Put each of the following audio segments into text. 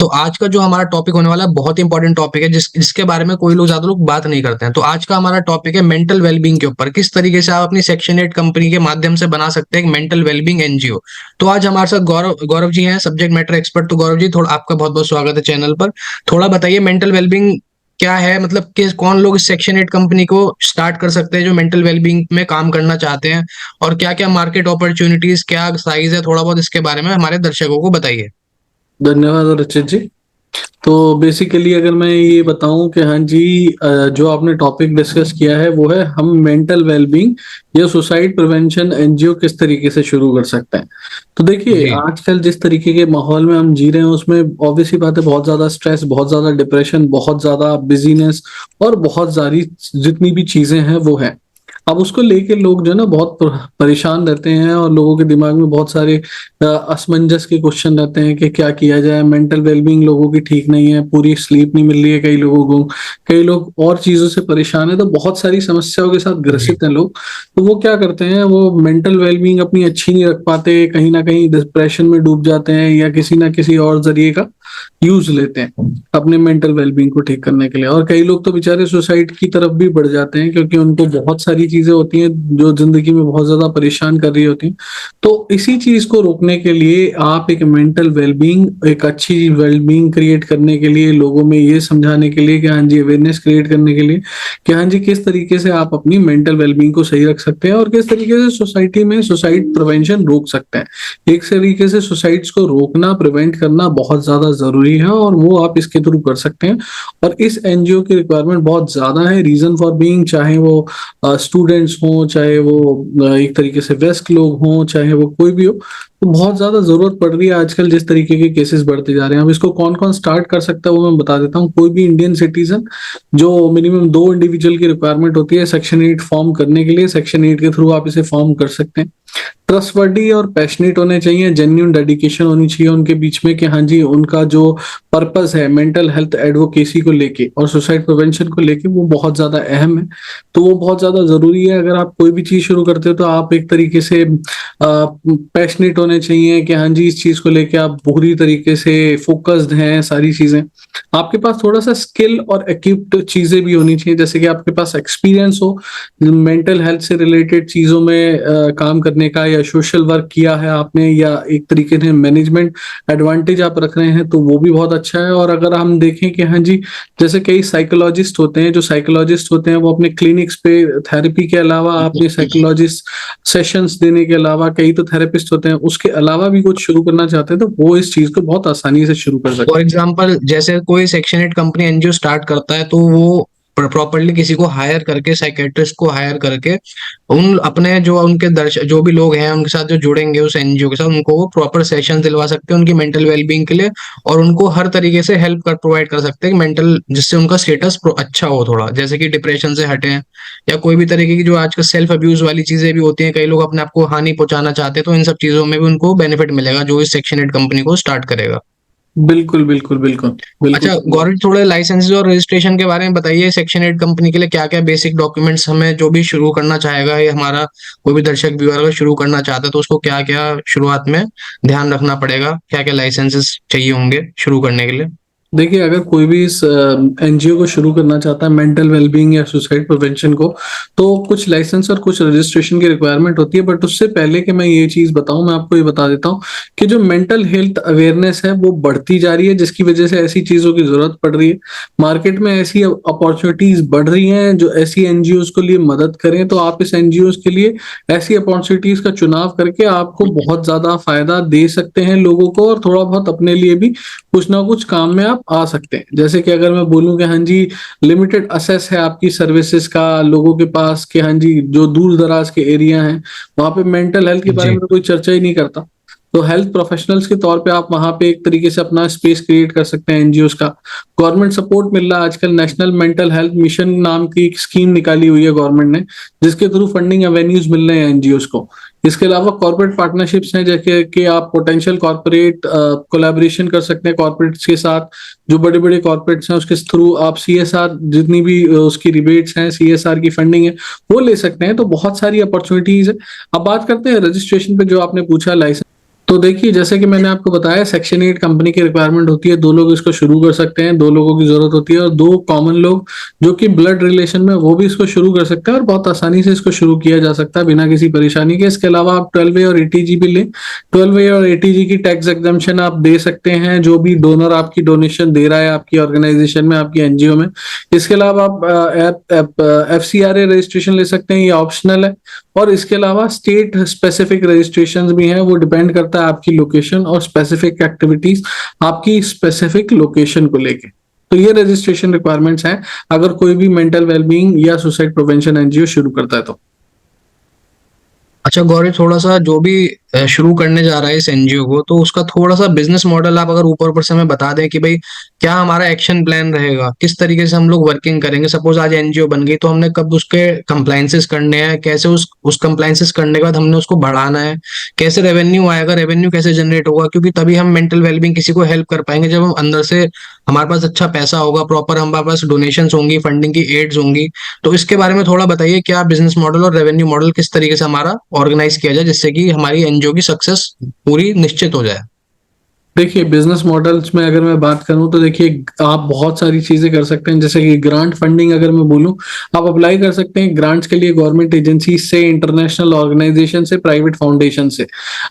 तो आज का जो हमारा टॉपिक होने वाला है बहुत ही इंपॉर्टेंट टॉपिक है जिसके बारे में कोई लोग ज्यादा लोग बात नहीं करते हैं। तो आज का हमारा टॉपिक है मेंटल वेलबींग के ऊपर, किस तरीके से आप अपनी सेक्शन 8 कंपनी के माध्यम से बना सकते हैं एक मेंटल वेलबींग एनजीओ। तो आज हमारे साथ गौरव गौरव जी हैं, सब्जेक्ट मैटर एक्सपर्ट। तो गौरव जी, थोड़ा आपका बहुत बहुत स्वागत है चैनल पर। थोड़ा बताइए मेंटल वेलबींग क्या है, मतलब कि कौन लोग इस सेक्शन 8 कंपनी को स्टार्ट कर सकते हैं जो मेंटल वेलबींग में काम करना चाहते हैं, और क्या क्या मार्केट अपॉर्चुनिटीज, क्या साइज है, थोड़ा बहुत इसके बारे में हमारे दर्शकों को बताइए। धन्यवाद रचित जी। तो बेसिकली अगर मैं ये बताऊं कि हाँ जी, जो आपने टॉपिक डिस्कस किया है वो है हम मेंटल वेलबींग या सुसाइड प्रिवेंशन एनजीओ किस तरीके से शुरू कर सकते हैं। तो देखिए, जी। आजकल जिस तरीके के माहौल में हम जी रहे हैं उसमें ऑब्वियसली बात है, बहुत ज्यादा स्ट्रेस, बहुत ज्यादा डिप्रेशन, बहुत ज्यादा बिजीनेस और बहुत सारी जितनी भी चीजें हैं वो है। अब उसको लेके लोग जो है ना बहुत परेशान रहते हैं और लोगों के दिमाग में बहुत सारे असमंजस के क्वेश्चन रहते हैं कि क्या किया जाए। मेंटल वेलबींग लोगों की ठीक नहीं है, पूरी स्लीप नहीं मिल रही है कई लोगों को, कई लोग और चीजों से परेशान है, तो बहुत सारी समस्याओं के साथ जी। ग्रसित हैं लोग। तो वो क्या करते हैं, वो मेंटल वेलबींग अपनी अच्छी नहीं रख पाते, कहीं ना कहीं डिप्रेशन में डूब जाते हैं या किसी ना किसी और जरिए का यूज लेते हैं अपने मेंटल वेलबींग को ठीक करने के लिए। और कई लोग तो बेचारे सुसाइड की तरफ भी बढ़ जाते हैं क्योंकि उनको बहुत सारी चीजें होती हैं जो जिंदगी में बहुत ज्यादा परेशान कर रही होती हैं। तो इसी चीज को रोकने के लिए आप एक मेंटल वेलबींग, एक अच्छी वेलबींग क्रिएट करने के लिए, लोगों में ये समझाने के लिए कि हाँ जी, अवेयरनेस क्रिएट करने के लिए कि हाँ जी, किस तरीके से आप अपनी मेंटल वेलबींग को सही रख सकते हैं और किस तरीके से सोसाइटी में सुसाइड प्रिवेंशन रोक सकते हैं। एक तरीके से सुसाइड्स को रोकना, प्रिवेंट करना बहुत ज्यादा जरूरी है और वो आप इसके थ्रू कर सकते हैं। और इस एनजीओ की रिक्वायरमेंट बहुत ज्यादा है, रीजन फॉर बीइंग, चाहे वो स्टूडेंट्स हों, चाहे वो एक तरीके से वयस्क लोग हों, चाहे वो कोई भी हो, तो बहुत ज्यादा जरूरत पड़ रही है आजकल जिस तरीके के केसेस बढ़ते जा रहे हैं। अब इसको कौन कौन स्टार्ट कर सकता है वो मैं बता देता हूँ। कोई भी इंडियन सिटीजन, जो मिनिमम 2 इंडिविजुअल की रिक्वायरमेंट होती है सेक्शन 8 फॉर्म करने के लिए, सेक्शन 8 के थ्रू आप इसे फॉर्म कर सकते हैं। ट्रस्टवर्दी और पैशनेट होने चाहिए, जेन्युइन डेडिकेशन होनी चाहिए उनके बीच में कि हाँ जी, उनका जो पर्पस है मेंटल हेल्थ एडवोकेसी को लेके और सुसाइड प्रिवेंशन को लेके वो बहुत ज्यादा अहम है। तो वो बहुत ज्यादा जरूरी है। अगर आप कोई भी चीज शुरू करते हो तो आप एक तरीके से पैशनेट होने चाहिए कि हाँ जी, इस चीज को लेके आप पूरी तरीके से फोकस्ड हैं। सारी चीजें आपके पास, थोड़ा सा स्किल और इक्विप्ड चीजें भी होनी चाहिए, जैसे कि आपके पास एक्सपीरियंस हो मेंटल हेल्थ से रिलेटेड चीजों में काम करने का, या सोशल वर्क किया है आपने, या एक तरीके से मैनेजमेंट एडवांटेज आप रख रहे हैं, तो वो भी बहुत अच्छा है। और अगर हम देखें कि हाँ जी, जैसे कई साइकोलॉजिस्ट होते हैं, जो साइकोलॉजिस्ट होते हैं वो अपने क्लिनिक्स पे थेरेपी के अलावा, अपने साइकोलॉजिस्ट सेशंस देने के अलावा, कई तो थेरेपिस्ट होते हैं उसके अलावा भी कुछ शुरू करना चाहते हैं, तो वो इस चीज को बहुत आसानी से शुरू कर सकते फॉर एग्जाम्पल, जैसे कोई सेक्शन 8 कंपनी एनजीओ स्टार्ट करता है तो वो प्रॉपरली किसी को हायर करके, साइकेट्रिस्ट को हायर करके, उन अपने जो उनके दर्शक जो भी लोग हैं उनके साथ जो जुड़ेंगे उस एनजीओ के साथ, उनको वो प्रॉपर सेशन दिलवा सकते हैं उनकी मेंटल वेलबींग के लिए, और उनको हर तरीके से हेल्प कर प्रोवाइड कर सकते हैं मेंटल, जिससे उनका स्टेटस अच्छा हो थोड़ा, जैसे कि डिप्रेशन से हटे, या कोई भी तरीके की जो आजकल सेल्फ अब्यूज वाली चीजें भी होती हैं, कई लोग अपने आप को हानि पहुंचाना चाहते हैं, तो इन सब चीजों में भी उनको बेनिफिट मिलेगा जो इस सेक्शन 8 कंपनी को स्टार्ट करेगा। हैं। बिल्कुल बिल्कुल बिल्कुल अच्छा बिल्कुल। गौरव, थोड़े लाइसेंसेज और रजिस्ट्रेशन के बारे में बताइए। सेक्शन 8 कंपनी के लिए क्या क्या बेसिक डॉक्यूमेंट्स हमें, जो भी शुरू करना चाहेगा, ये हमारा कोई भी दर्शक व्यूअर अगर शुरू करना चाहता है तो उसको क्या क्या शुरुआत में ध्यान रखना पड़ेगा, क्या क्या लाइसेंसेस चाहिए होंगे शुरू करने के लिए। देखिए, अगर कोई भी इस एनजीओ को शुरू करना चाहता है मेंटल वेलबींग या सुसाइड प्रिवेंशन को, तो कुछ लाइसेंस और कुछ रजिस्ट्रेशन की रिक्वायरमेंट होती है। बट उससे पहले कि मैं ये चीज बताऊं, मैं आपको ये बता देता हूं कि जो मेंटल हेल्थ अवेयरनेस है वो बढ़ती जा रही है, जिसकी वजह से ऐसी चीजों की जरूरत पड़ रही है। मार्केट में ऐसी अपॉर्चुनिटीज बढ़ रही हैं जो ऐसी एनजीओ को लिए मदद करें, तो आप इस एनजीओ के लिए ऐसी अपॉर्चुनिटीज का चुनाव करके आपको बहुत ज्यादा फायदा दे सकते हैं लोगों को, और थोड़ा बहुत अपने लिए भी कुछ ना कुछ काम में आप आ सकते हैं। जैसे कि अगर मैं बोलूं कि हाँ जी, लिमिटेड असेस है आपकी सर्विसेज का लोगों के पास, कि हाँ जी, जो दूर दराज के एरिया हैं वहां पे मेंटल हेल्थ के बारे जी। में तो कोई चर्चा ही नहीं करता। तो हेल्थ प्रोफेशनल्स के तौर पे आप वहां पे एक तरीके से अपना स्पेस क्रिएट कर सकते हैं एनजीओ का। गवर्नमेंट सपोर्ट मिल रहा है आजकल, नेशनल मेंटल हेल्थ मिशन नाम की एक स्कीम निकाली हुई है गवर्नमेंट ने, जिसके थ्रू फंडिंग एवेन्यूज मिल रहे हैं एनजीओ को। इसके अलावा कॉर्पोरेट पार्टनरशिप्स हैं, जैसे कि आप पोटेंशियल कॉर्पोरेट कोलैबोरेशन कर सकते हैं कॉर्पोरेट्स के साथ। जो बड़े बड़े कॉर्पोरेट्स हैं उसके थ्रू आप सीएसआर, जितनी भी उसकी रिबेट्स हैं, सीएसआर की फंडिंग है, वो ले सकते हैं। तो बहुत सारी अपॉर्चुनिटीज है। अब बात करते हैं रजिस्ट्रेशन पे, जो आपने पूछा लाइसेंस। तो देखिए, जैसे कि मैंने आपको बताया, सेक्शन 8 कंपनी की रिक्वायरमेंट होती है, 2 लोग इसको शुरू कर सकते हैं, 2 लोगों की ज़रूरत होती है और 2 कॉमन लोग जो कि ब्लड रिलेशन में, वो भी इसको शुरू कर सकते हैं और बहुत आसानी से इसको शुरू किया जा सकता है बिना किसी परेशानी के। इसके अलावा आप 12A और ATG भी लें। 12A और ATG की टैक्स एग्जम्पशन आप दे सकते हैं, जो भी डोनर आपकी डोनेशन दे रहा है आपकी ऑर्गेनाइजेशन में, आपकी एनजीओ में। इसके अलावा आप FCRA रजिस्ट्रेशन ले सकते हैं, ये ऑप्शनल है। और इसके अलावा स्टेट स्पेसिफिक रजिस्ट्रेशन भी हैं, वो डिपेंड करता है आपकी लोकेशन और स्पेसिफिक एक्टिविटीज आपकी स्पेसिफिक लोकेशन को लेके। तो ये रजिस्ट्रेशन रिक्वायरमेंट्स हैं अगर कोई भी मेंटल वेलबींग या सुसाइड प्रिवेंशन एनजीओ शुरू करता है तो। अच्छा गौरी, थोड़ा सा जो भी शुरू करने जा रहा है इस एनजीओ को, तो उसका थोड़ा सा बिजनेस मॉडल आप अगर ऊपर ऊपर से हमें बता दें कि भाई क्या हमारा एक्शन प्लान रहेगा, किस तरीके से हम लोग वर्किंग करेंगे। सपोज आज एनजीओ बन गई तो हमने कब उसके कंप्लायंसेस करने हैं, कैसे उस कंप्लायंसेस करने के बाद हमने उसको बढ़ाना है, कैसे रेवेन्यू आएगा, रेवेन्यू कैसे जनरेट होगा, क्योंकि तभी हम मेंटल वेलबींग किसी को हेल्प कर पाएंगे जब हम अंदर से, हमारे पास अच्छा पैसा होगा, प्रॉपर हमारे पास डोनेशंस होंगी, फंडिंग की एड्स होंगी। तो इसके बारे में थोड़ा बताइए, क्या बिजनेस मॉडल और रेवेन्यू मॉडल किस तरीके से हमारा ऑर्गेनाइज किया जाए जिससे कि हमारी एनजीओ की सक्सेस पूरी निश्चित हो जाए। देखिए, बिजनेस मॉडल्स में अगर मैं बात करूं तो देखिए, आप बहुत सारी चीजें कर सकते हैं। जैसे कि ग्रांट फंडिंग अगर मैं बोलूं, आप अप्लाई कर सकते हैं ग्रांट्स के लिए गवर्नमेंट एजेंसी से, इंटरनेशनल ऑर्गेनाइजेशन से, प्राइवेट फाउंडेशन से।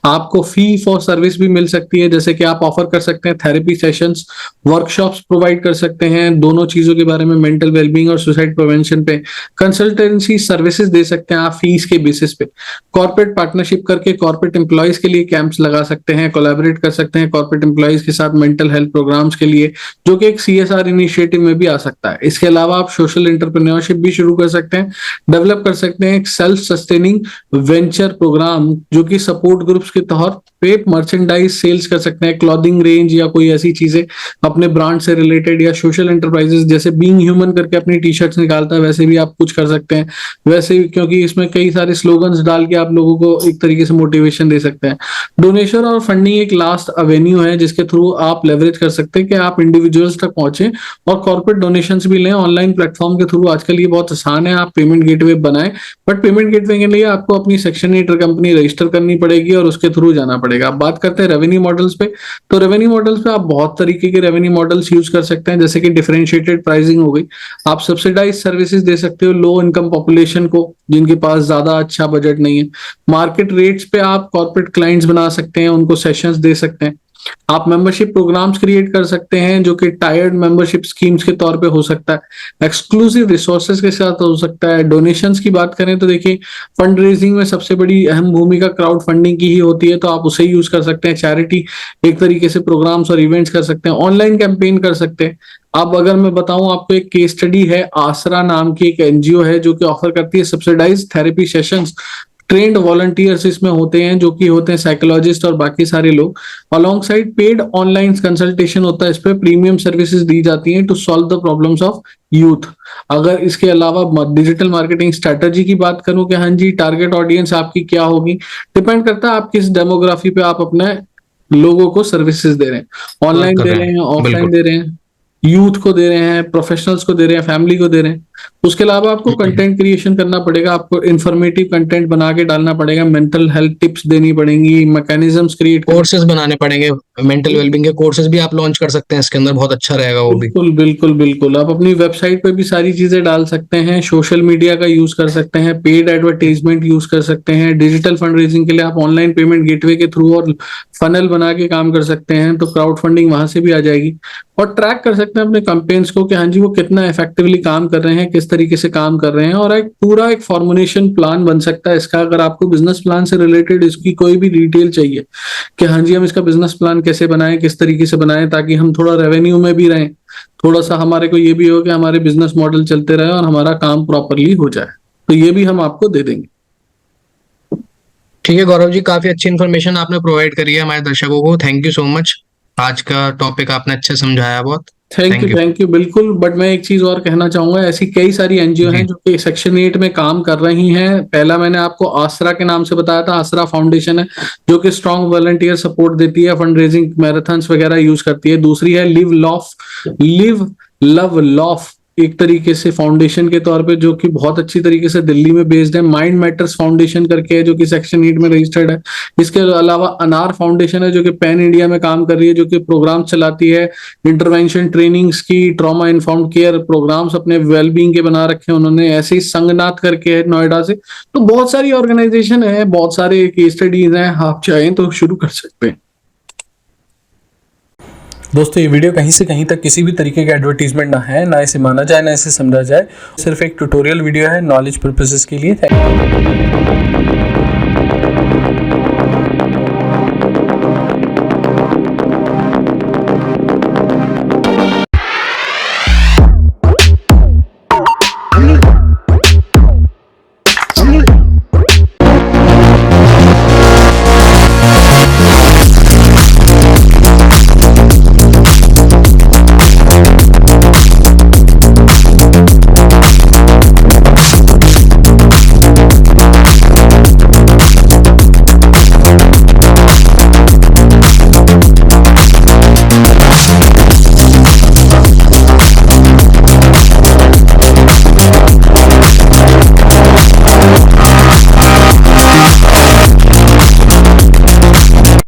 आपको फी फॉर सर्विस भी मिल सकती है, जैसे कि आप ऑफर कर सकते हैं थेरेपी सेशंस, वर्कशॉप्स प्रोवाइड कर सकते हैं दोनों चीजों के बारे में, मेंटल वेलबींग और सुसाइड प्रिवेंशन पे। कंसल्टेंसी सर्विसेज दे सकते हैं आप फीस के बेसिस पे। कॉर्पोरेट पार्टनरशिप करके कॉर्पोरेट एम्प्लॉयज के लिए कैंप्स लगा सकते हैं, कोलैबोरेट कर सकते हैं कॉर्पोरेट एम्प्लॉयज के साथ मेंटल हेल्थ प्रोग्राम्स के लिए, जो कि एक CSR इनिशिएटिव में भी आ सकता है। इसके अलावा आप सोशल एंटरप्रेन्योरशिप भी शुरू कर सकते हैं, डेवलप कर सकते हैं एक सेल्फ सस्टेनिंग वेंचर प्रोग्राम, जो कि सपोर्ट ग्रुप्स के तौर पे मर्चेंडाइज सेल्स कर सकते हैं, क्लॉथिंग रेंज या कोई ऐसी चीजें अपने ब्रांड से रिलेटेड, या सोशल एंटरप्राइजेस जैसे बीइंग ह्यूमन करके अपनी टी-शर्ट्स निकालता है, वैसे भी आप कुछ कर सकते हैं। वैसे ही, क्योंकि इसमें कई सारे स्लोगन्स डाल के आप लोगों को एक तरीके से मोटिवेशन दे सकते हैं। डोनेशन और फंडिंग एक लास्ट एवेन्यू है जिसके थ्रू आप लेवरेज कर सकते हैं कि आप इंडिविजुअल्स तक पहुंचे और कॉर्पोरेट डोनेशंस भी लें ऑनलाइन प्लेटफॉर्म के थ्रू। आजकल ये बहुत आसान है, आप पेमेंट गेटवे बनाएं, बट पेमेंट गेटवे के लिए आपको अपनी सेक्शन 8 कंपनी रजिस्टर करनी पड़ेगी और उसके थ्रू जाना पड़ेगा। अब बात करते हैं रेवेन्यू मॉडल्स पे। तो रेवेन्यू मॉडल्स पे आप बहुत तरीके के रेवेन्यू मॉडल्स यूज कर सकते हैं, जैसे कि डिफरेंशिएटेड प्राइसिंग हो गई। आप सब्सिडाइज सर्विसेज दे सकते हो लो इनकम पॉपुलेशन को, जिनके पास ज्यादा अच्छा बजट नहीं है। मार्केट रेट्स पे आप कॉर्पोरेट क्लाइंट्स बना सकते हैं, उनको सेशंस दे सकते हैं। आप मेंबरशिप प्रोग्राम्स क्रिएट कर सकते हैं, जो कि टायर्ड मेंबरशिप स्कीम्स के तौर पे हो सकता है, एक्सक्लूसिव रिसोर्सेज के साथ हो सकता है। डोनेशंस की बात करें तो देखिए, फंड रेजिंग में सबसे बड़ी अहम भूमिका क्राउड फंडिंग की ही होती है, तो आप उसे यूज कर सकते हैं। चैरिटी एक तरीके से प्रोग्राम्स और इवेंट्स कर सकते हैं, ऑनलाइन कैंपेन कर सकते हैं। अब अगर मैं बताऊं आपको, एक केस स्टडी है, आसरा नाम की एक एनजीओ है जो कि ऑफर करती है subsidise therapy sessions. Trained volunteers इसमें होते हैं, जो कि होते हैं साइकोलॉजिस्ट और बाकी सारे लोग। Alongside paid online consultation होता है, इस पे प्रीमियम सर्विसेज दी जाती हैं to solve the problems of youth. अगर इसके अलावा डिजिटल मार्केटिंग स्ट्रेटजी की बात करूं कि हाँ जी, टारगेट ऑडियंस आपकी क्या होगी, डिपेंड करता है आप किस डेमोग्राफी पे आप अपने लोगों को सर्विसेज दे रहे हैं, वर्क ऑनलाइन कर दे रहे रहे हैं, हैं, ऑफलाइन बिल्कुल। दे रहे हैं, यूथ को दे रहे हैं, प्रोफेशनल्स को दे रहे हैं, फैमिली को दे रहे हैं। उसके अलावा आपको कंटेंट क्रिएशन करना पड़ेगा, आपको इंफॉर्मेटिव कंटेंट बना के डालना पड़ेगा, मेंटल हेल्थ टिप्स देनी पड़ेंगी, मैकेनिज्म्स क्रिएट करने। कोर्सेज बनाने पड़ेंगे, मेंटल वेलबींग के कोर्सेज भी आप लॉन्च कर सकते हैं इसके अंदर, बहुत अच्छा रहेगा वो भी। बिल्कुल बिल्कुल बिल्कुल, आप अपनी वेबसाइट पे भी सारी चीजें डाल सकते हैं, सोशल मीडिया का यूज कर सकते हैं, पेड एडवर्टाइजमेंट यूज कर सकते हैं, डिजिटल फंड रेजिंग के लिए आप ऑनलाइन पेमेंट गेटवे के थ्रू और फनल बना के काम कर सकते हैं, तो क्राउड फंडिंग वहां से भी आ जाएगी। और ट्रैक कर सकते हैं अपने कैंपेन्स को कि हाँ जी, वो कितना इफेक्टिवली काम कर रहे हैं, किस तरीके से काम कर रहे हैं, और एक पूरा एक फॉर्मुलेशन प्लान बन सकता है इसका। अगर आपको बिजनेस प्लान से रिलेटेड इसकी कोई भी डिटेल चाहिए कि हाँ जी, हम इसका बिजनेस प्लान कैसे बनाएं, किस तरीके से बनाएं, ताकि हम थोड़ा रेवेन्यू में भी रहें, थोड़ा सा हमारे को ये भी हो कि हमारे बिजनेस मॉडल चलते रहे और हमारा काम प्रॉपरली हो जाए, तो ये भी हम आपको दे देंगे। ठीक है गौरव जी, काफी अच्छी इन्फॉर्मेशन आपने प्रोवाइड करी है हमारे दर्शकों को। Thank you so much. आज का टॉपिक आपने अच्छे समझाया बहुत। Thank you thank you. Thank you, बिल्कुल। बट मैं एक चीज और कहना चाहूंगा, ऐसी कई सारी एनजीओ हैं जी। जो कि सेक्शन 8 में काम कर रही हैं। पहला मैंने आपको आसरा के नाम से बताया था, आसरा फाउंडेशन है जो कि स्ट्रॉन्ग वॉलंटियर सपोर्ट देती है, फंड रेजिंग मैराथन्स वगैरह यूज करती है। दूसरी है लिव लव लॉफ एक तरीके से फाउंडेशन के तौर पे, जो कि बहुत अच्छी तरीके से दिल्ली में बेस्ड है। माइंड मैटर्स फाउंडेशन करके है, जो कि सेक्शन 8 में रजिस्टर्ड है। इसके अलावा अनार फाउंडेशन है, जो कि पैन इंडिया में काम कर रही है, जो कि प्रोग्राम चलाती है इंटरवेंशन ट्रेनिंग्स की, ट्रॉमा इन्फॉर्म्ड केयर प्रोग्राम्स अपने वेलबींग के बना रखे हैं उन्होंने। ऐसे ही संगनाथ करके है नोएडा से। तो बहुत सारी ऑर्गेनाइजेशन है, बहुत सारे केस स्टडीज हैं, आप चाहें तो शुरू कर सकते हैं। दोस्तों, ये वीडियो कहीं से कहीं तक किसी भी तरीके का एडवर्टीजमेंट ना है, ना इसे माना जाए, ना इसे समझा जाए। सिर्फ एक ट्यूटोरियल वीडियो है नॉलेज पर्पसेस के लिए। Thank you.